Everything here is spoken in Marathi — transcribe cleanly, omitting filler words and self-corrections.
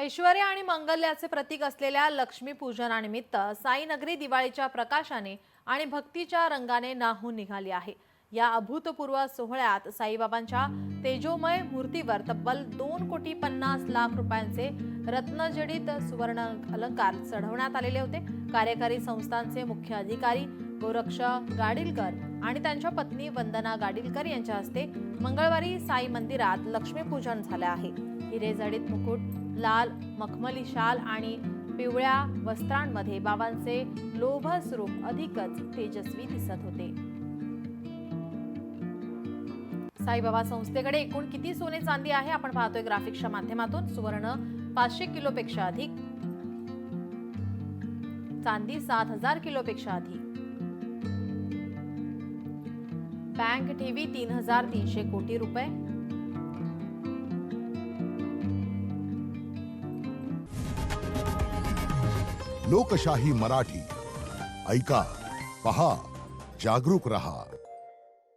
ऐश्वर्य आणि मंगल्याचे प्रतीक असलेल्या लक्ष्मी पूजनानिमित्त साईनगरी दिवाळीच्या प्रकाशाने आणि भक्तीच्या रंगाने न्हाऊन निघाली आहे। या अभूतपूर्व सोहळ्यात साईबाबांच्या तेजोमय मूर्तीवर तब्बल 2,50,00,000 रुपयांचे रत्नजडित सुवर्ण अलंकार चढवण्यात आलेले होते। कार्यकारी संस्थांचे मुख्य अधिकारी गोरक्ष गाडीलकर आणि त्यांच्या पत्नी वंदना गाडीलकर यांच्या हस्ते मंगळवारी साई मंदिरात लक्ष्मीपूजन झाले आहे। हिरेजडित मुकुट, लाल मखमली शाल आणि पिवळ्या वस्त्रांमध्ये बाबांचे लोभस रूप अधिकच तेजस्वी दिसत होते। साईबाबा संस्थेकडे एकूण किती सोने चांदी आहे आपण पाहतोय ग्राफिक्सच्या माध्यमातून। सुवर्ण 500 किलोपेक्षा अधिक, चांदी 7,000 किलोपेक्षा अधिक, बँक ठेवी 3,300 कोटी रुपये। लोकशाही मराठी ऐका, पहा, जागरूक रहा।